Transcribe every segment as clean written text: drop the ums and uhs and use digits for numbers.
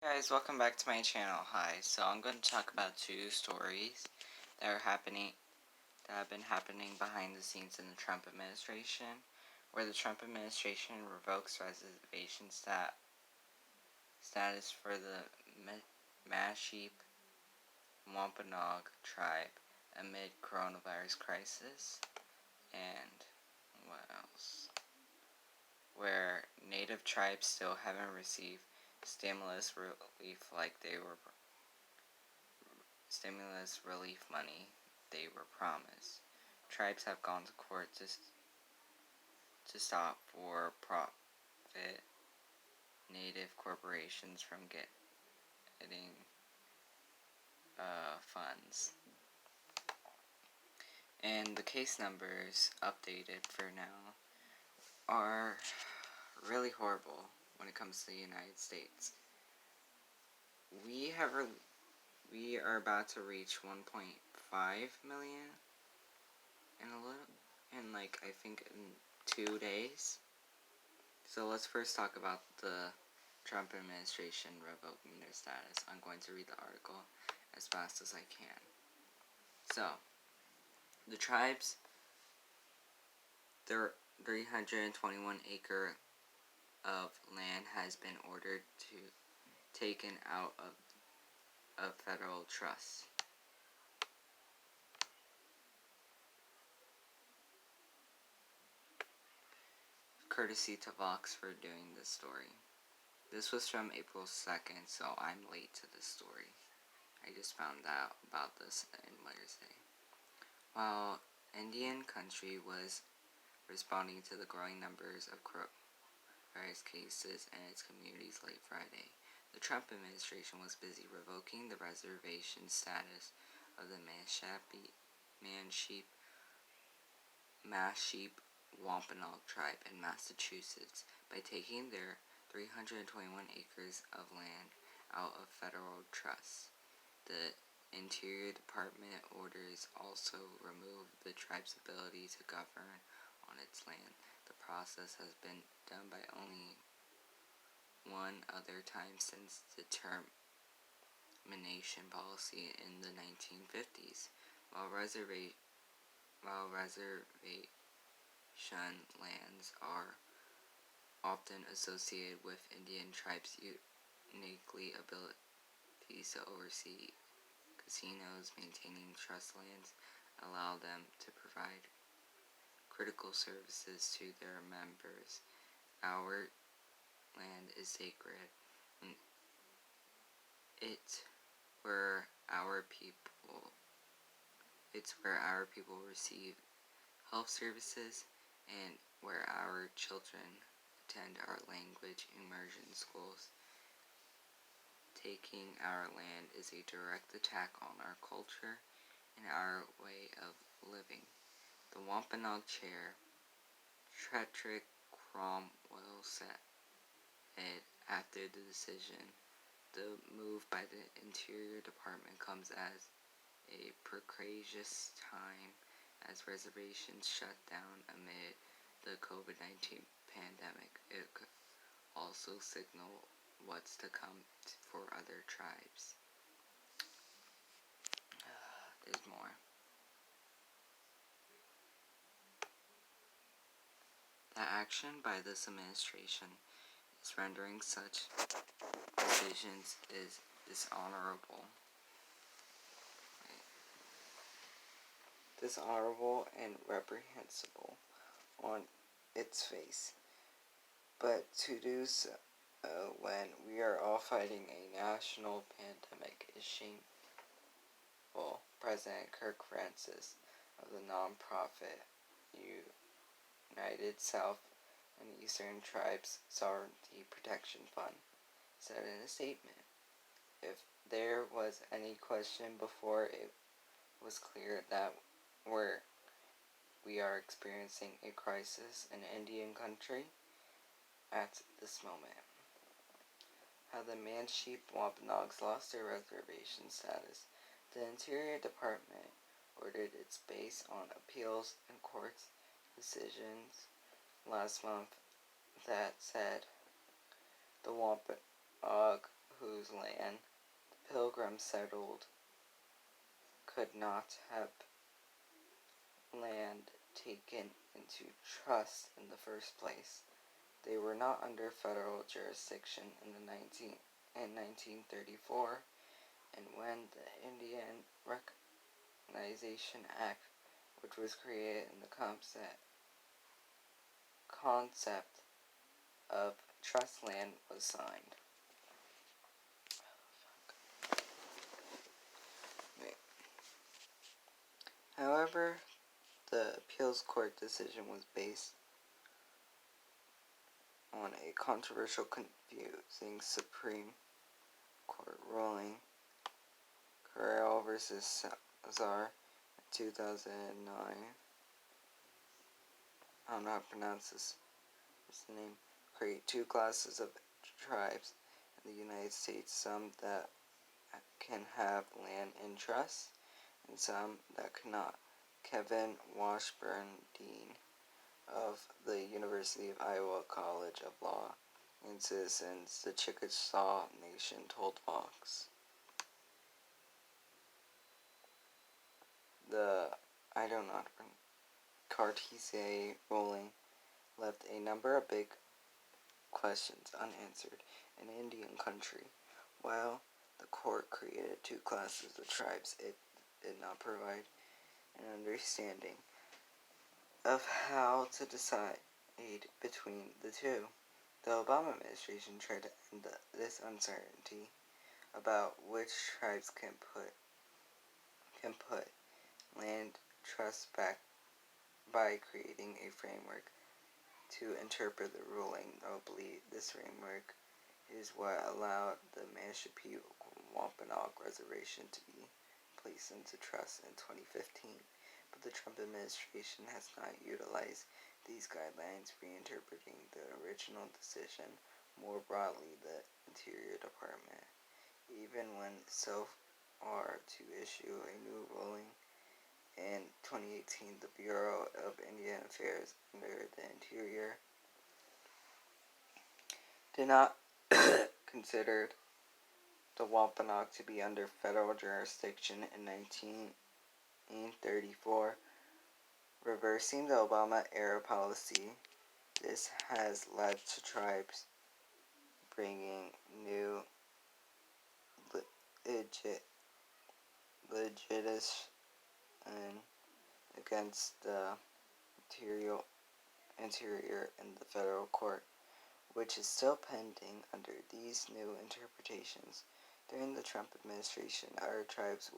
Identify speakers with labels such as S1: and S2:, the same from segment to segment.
S1: Guys, welcome back to my channel. Hi. So I'm going to talk about two stories that have been happening behind the scenes in the Trump administration, where the Trump administration revokes reservation status for the Mashpee Wampanoag tribe amid coronavirus crisis, and what else? Where native tribes still haven't received stimulus relief money they were promised. Tribes have gone to court to stop for-profit native corporations from getting funds. And the case numbers updated for now are really horrible when it comes to the United States. We are about to reach 1.5 million I think in 2 days. So let's first talk about the Trump administration revoking their status. I'm going to read the article as fast as I can. So, the tribes, their 321-acre of land has been ordered to taken out of federal trust. Courtesy to Vox for doing this story. This was from April 2nd, so I'm late to this story. I just found out about this in Wednesday. While Indian country was responding to the growing numbers of coronavirus cases in its communities late Friday, the Trump administration was busy revoking the reservation status of the Mashpee Wampanoag tribe in Massachusetts by taking their 321 acres of land out of federal trust. The Interior Department orders also remove the tribe's ability to govern on its land. The process has been done by only one other time since the termination policy in the 1950s. While reservation lands are often associated with Indian tribes' uniquely abilities to oversee casinos, maintaining trust lands allow them to provide critical services to their members. Our land is sacred. It's where our people receive health services and where our children attend our language immersion schools. Taking our land is a direct attack on our culture and our way of living. The Wampanoag chair, Tretrick Cromwell, said after the decision. The move by the Interior Department comes at a precarious time as reservations shut down amid the COVID-19 pandemic. It could also signal what's to come for other tribes. There's more. The action by this administration is rendering such decisions is dishonorable. Dishonorable and reprehensible on its face. But to do so when we are all fighting a national pandemic is shameful. President Kirk Francis of the nonprofit United South and Eastern Tribes Sovereignty Protection Fund said in a statement, "If there was any question before, it was clear that we are experiencing a crisis in Indian country at this moment. How the Mashpee Wampanoags lost their reservation status. The Interior Department ordered its based on appeals and courts decisions last month that said the Wampanoag, whose land the Pilgrims settled could not have land taken into trust in the first place. They were not under federal jurisdiction in 1934, and when the Indian Recognition Act, which was created in the concept of trust land, was signed. However, the appeals court decision was based on a controversial, confusing Supreme Court ruling, Carrell v. Salazar, in 2009. I don't know how to pronounce this. What's the name? Create two classes of tribes in the United States, some that can have land in trust and some that cannot. Kevin Washburn, Dean of the University of Iowa College of Law and Citizens, the Chickasaw Nation, told Vox. The Cartesier ruling left a number of big questions unanswered in Indian country. While the court created two classes of tribes, it did not provide an understanding of how to decide between the two. The Obama administration tried to end this uncertainty about which tribes can put land trust back by creating a framework to interpret the ruling. Notably, this framework is what allowed the Mashpee Wampanoag Reservation to be placed into trust in 2015. But the Trump administration has not utilized these guidelines, reinterpreting the original decision more broadly. The Interior Department even went so far to issue a new ruling in 2018. The Bureau of Indian Affairs under the Interior did not consider the Wampanoag to be under federal jurisdiction in 1934, reversing the Obama-era policy. This has led to tribes bringing new litigation against the Interior in the federal court, which is still pending under these new interpretations. During the Trump administration, our tribes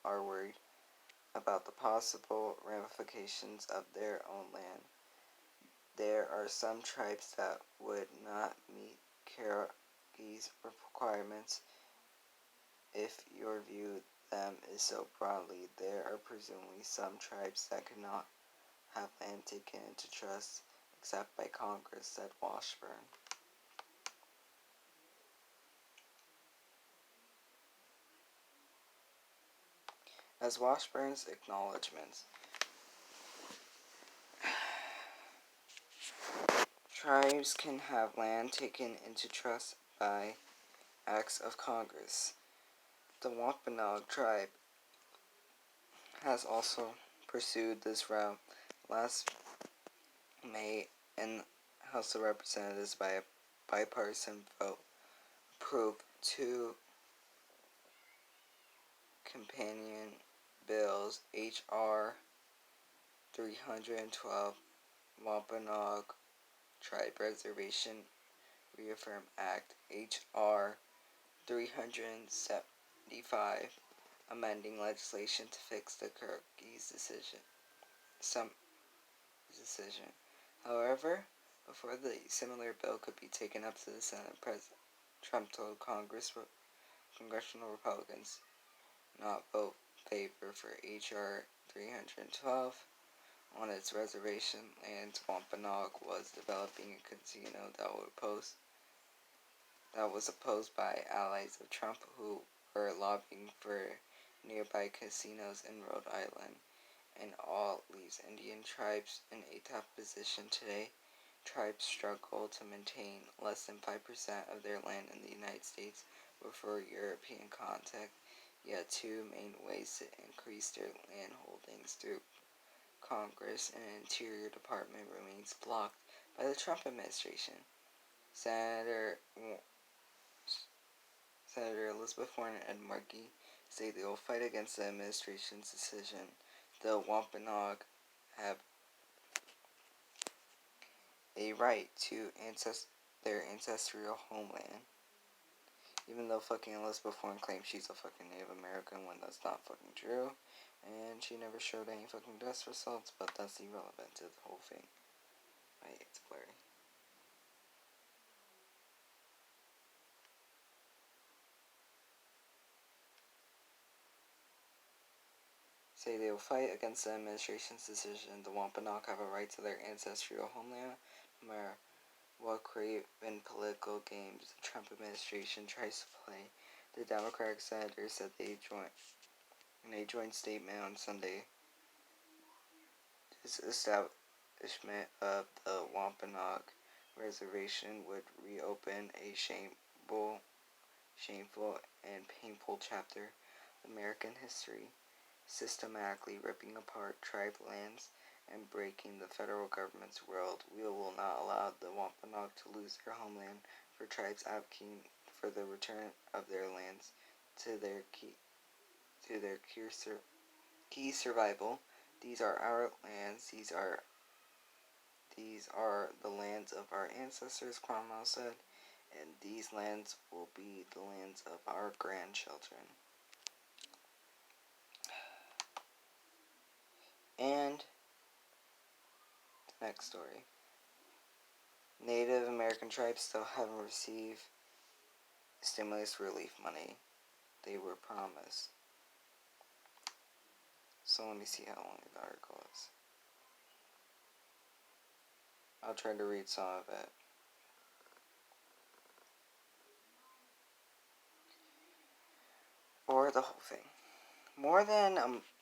S1: are worried about the possible ramifications of their own land. There are some tribes that would not meet Karagi's requirements. If your view them is so broadly, there are presumably some tribes that cannot have land taken into trust except by Congress, said Washburn. As Washburn's acknowledgments, tribes can have land taken into trust by acts of Congress. The Wampanoag tribe has also pursued this route. Last May, in House of Representatives, by a bipartisan vote, approved two companion bills, H.R. 312, Wampanoag Tribe Reservation Reaffirm Act, H.R. 375, amending legislation to fix the Karagi's decision. However, before the similar bill could be taken up to the Senate, President Trump told congressional Republicans not vote favor for H.R. 312 on its reservation land. Wampanoag was developing a casino that was opposed by allies of Trump who were lobbying for nearby casinos in Rhode Island, and all leaves Indian tribes in a tough position today. Tribes struggle to maintain less than 5% of their land in the United States, but for European context, yet two main ways to increase their land holdings through Congress and Interior Department remains blocked by the Trump administration. Senator Elizabeth Warren and Ed Markey say they will fight against the administration's decision. The Wampanoag have a right to their ancestral homeland. Even though fucking Elizabeth Warren claims she's a fucking Native American when that's not fucking true. And she never showed any fucking test results, but that's irrelevant to the whole thing. Right, it's blurry. Say they will fight against the administration's decision. The Wampanoag have a right to their ancestral homeland, no matter what craven political games the Trump administration tries to play. The Democratic senator said in a joint statement on Sunday. This establishment of the Wampanoag Reservation would reopen a shameful and painful chapter of American history, systematically ripping apart tribe lands and breaking the federal government's world. We will not allow the Wampanoag to lose their homeland for tribes advocating for the return of their lands to their key survival. These are our lands. These are the lands of our ancestors, Cromwell said, and these lands will be the lands of our grandchildren. And the next story. Native American tribes still haven't received stimulus relief money they were promised. So let me see how long the article is. I'll try to read some of it. Or the whole thing. More than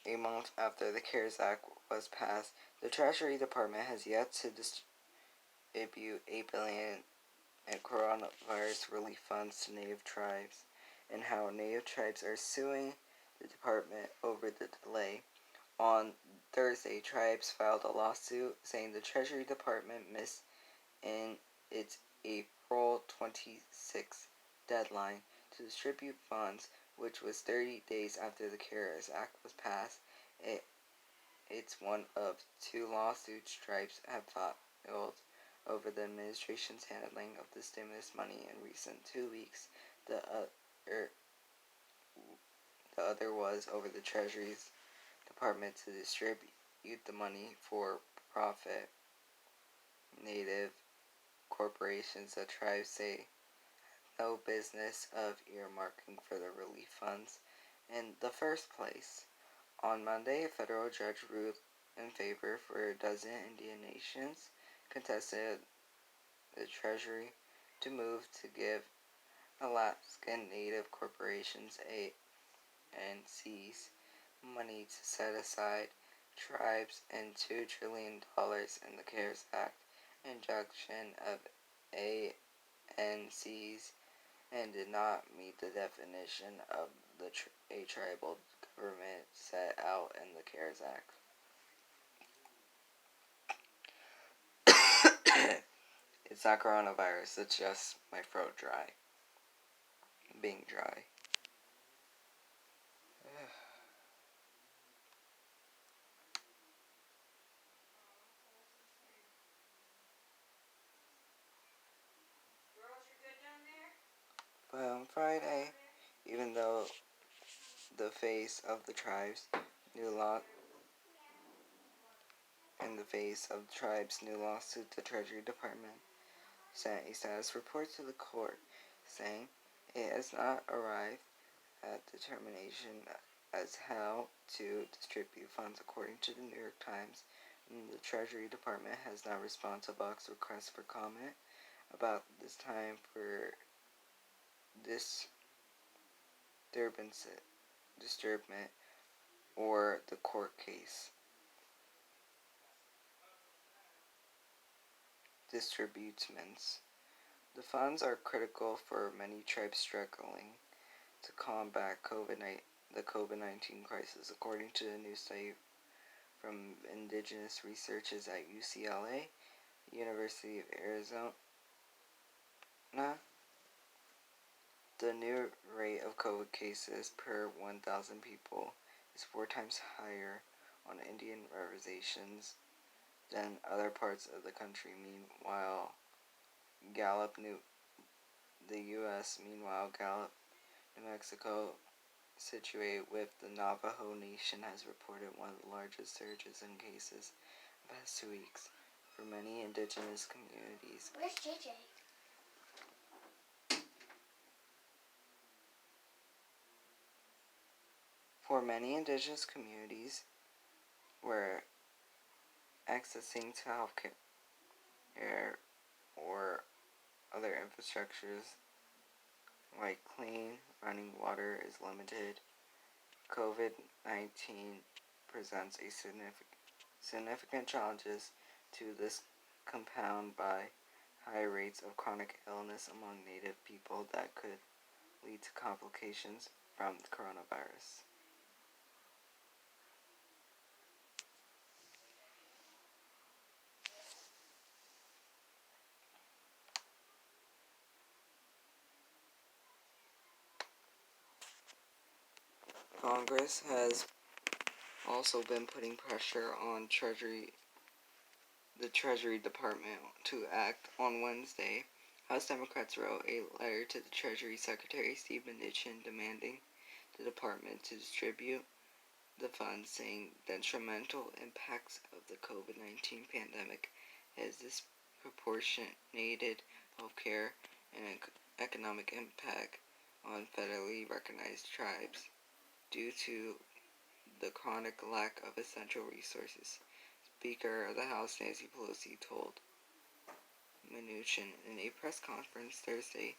S1: a month after the CARES Act was passed, the Treasury Department has yet to distribute $8 billion in coronavirus relief funds to Native tribes, and how Native tribes are suing the department over the delay. On Thursday, tribes filed a lawsuit saying the Treasury Department missed in its April 26 deadline to distribute funds, which was 30 days after the CARES Act was passed. It's one of two lawsuits tribes have filed over the administration's handling of the stimulus money in recent 2 weeks. The other was over the Treasury's Department to distribute the money for profit Native corporations that tribes say have no business of earmarking for the relief funds in the first place. On Monday, a federal judge ruled in favor for a dozen Indian nations contested the Treasury to move to give Alaskan Native corporations ANCs money to set aside tribes and $2 trillion in the CARES Act injunction of ANCs and did not meet the definition of a tribal government set out in the CARES Act. It's not coronavirus, it's just my throat being dry. But on Friday, even though the face of the tribe's new lawsuit, the Treasury Department sent a status report to the court saying it has not arrived at determination as how to distribute funds according to the New York Times. And the Treasury Department has not responded to Bach's request for comment about this time for disturbance or the court case. Distributements. The funds are critical for many tribes struggling to combat the COVID-19 crisis, according to a new study from indigenous researchers at UCLA, University of Arizona. The new rate of COVID cases per 1,000 people is 4 times higher on Indian reservations than other parts of the country. Meanwhile, Gallup, New Mexico, situated with the Navajo Nation, has reported one of the largest surges in cases in the past 2 weeks. For many indigenous communities,
S2: Where's JJ?
S1: where accessing to healthcare or other infrastructures like clean running water is limited, COVID-19 presents a significant challenges to this, compounded by high rates of chronic illness among Native people that could lead to complications from the coronavirus. Congress has also been putting pressure on the Treasury Department to act. On Wednesday, House Democrats wrote a letter to the Treasury Secretary Steve Mnuchin demanding the department to distribute the funds, saying the detrimental impacts of the COVID-19 pandemic has disproportionated healthcare and economic impact on federally recognized tribes due to the chronic lack of essential resources. Speaker of the House Nancy Pelosi told Mnuchin in a press conference Thursday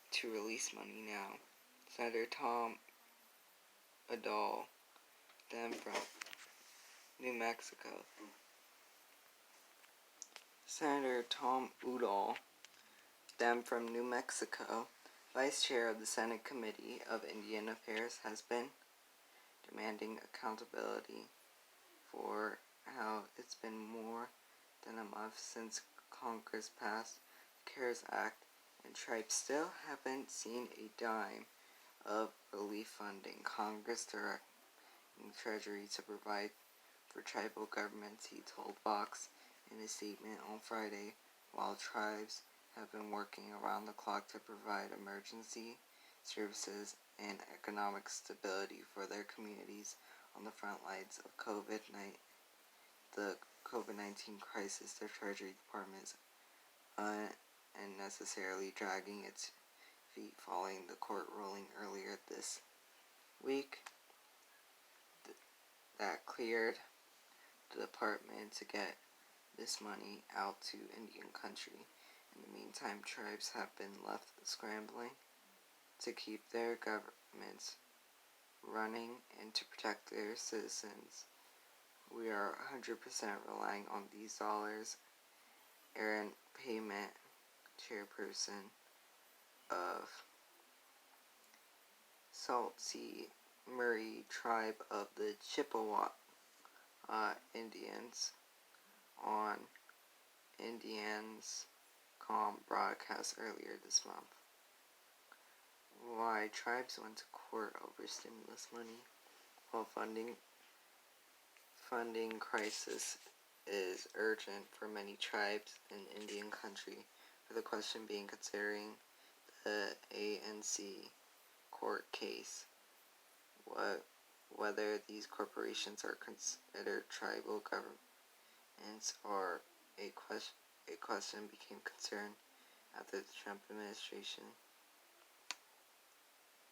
S1: to release money now. Senator Tom Udall, then from New Mexico. Senator Tom Udall, then from New Mexico, Vice Chair of the Senate Committee of Indian Affairs, has been demanding accountability for how it's been more than a month since Congress passed the CARES Act and tribes still haven't seen a dime of relief funding. Congress directing Treasury to provide for tribal governments, he told Vox in a statement on Friday, while tribes have been working around the clock to provide emergency services and economic stability for their communities on the front lines of the COVID-19 crisis. The Treasury Department is unnecessarily dragging its feet following the court ruling earlier this week that cleared the department to get this money out to Indian country. In the meantime, tribes have been left scrambling to keep their governments running and to protect their citizens. We are 100% relying on these dollars. Aaron Payment, chairperson of Sault Ste. Marie tribe of the Chippewa Indians, on Indians.com broadcast earlier this month. Why tribes went to court over stimulus money while funding crisis is urgent for many tribes in Indian country, for the question being considering the ANC court case, whether these corporations are considered tribal governments, or a question became concern after the Trump administration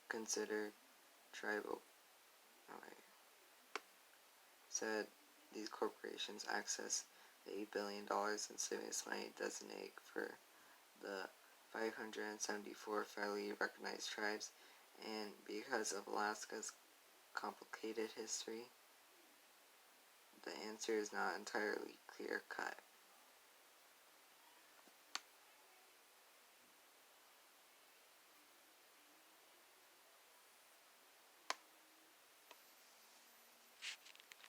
S1: considered tribal. Said these corporations access the $8 billion in stimulus money designated for the 574 federally recognized tribes, and because of Alaska's complicated history, the answer is not entirely clear-cut.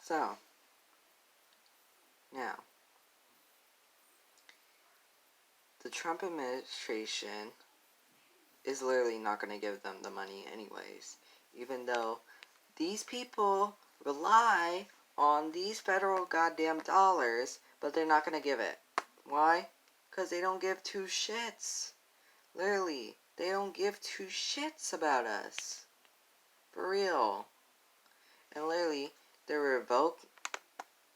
S1: So, now, the Trump administration is literally not going to give them the money anyways, even though these people rely on these federal goddamn dollars, but they're not going to give it. Why? Because they don't give two shits. Literally, they don't give two shits about us. For real. And literally, they're revoked.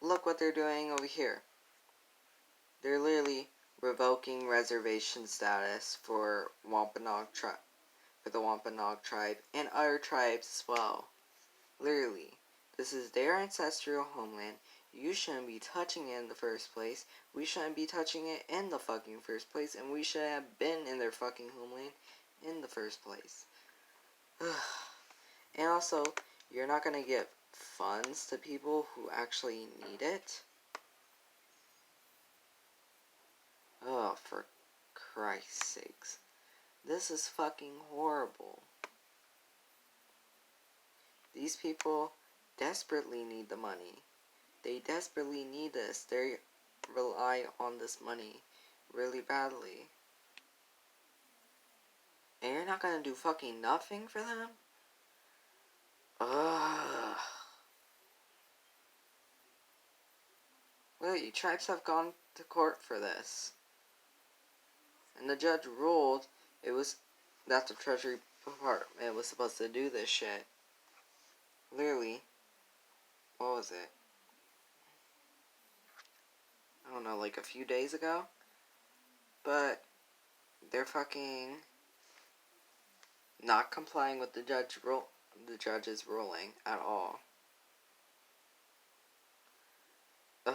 S1: Look what they're doing over here. They're literally revoking reservation status for Wampanoag tribe, for the Wampanoag tribe and other tribes as well. Literally, this is their ancestral homeland. You shouldn't be touching it in the first place. We shouldn't be touching it in the fucking first place, and we should have been in their fucking homeland in the first place. And also, you're not gonna give funds to people who actually need it. Oh, for Christ's sakes. This is fucking horrible. These people desperately need the money. They desperately need this. They rely on this money really badly. And you're not gonna do fucking nothing for them? Ugh. Really, tribes have gone to court for this. And the judge ruled that the Treasury Department was supposed to do this shit. Literally, what was it? I don't know, like a few days ago? But they're fucking not complying with the judge's ruling at all. Ugh.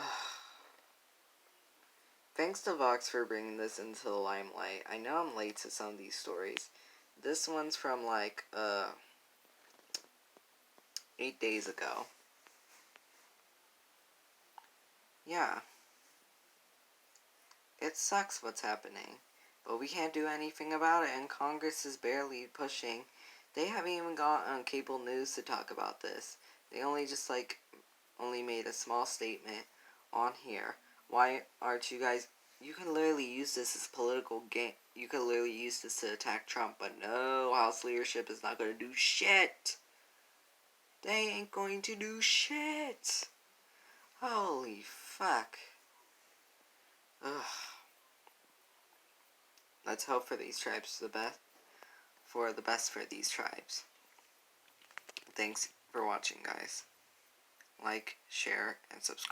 S1: Thanks to Vox for bringing this into the limelight. I know I'm late to some of these stories. This one's from like 8 days ago. Yeah. It sucks what's happening. But we can't do anything about it, and Congress is barely pushing. They haven't even got on cable news to talk about this. They only made a small statement on here. Why aren't you guys... You can literally use this as political game. You can literally use this to attack Trump, but no, House leadership is not going to do shit. They ain't going to do shit. Holy fuck. Ugh. Let's hope for these tribes the best for these tribes. Thanks for watching, guys. Like, share, and subscribe.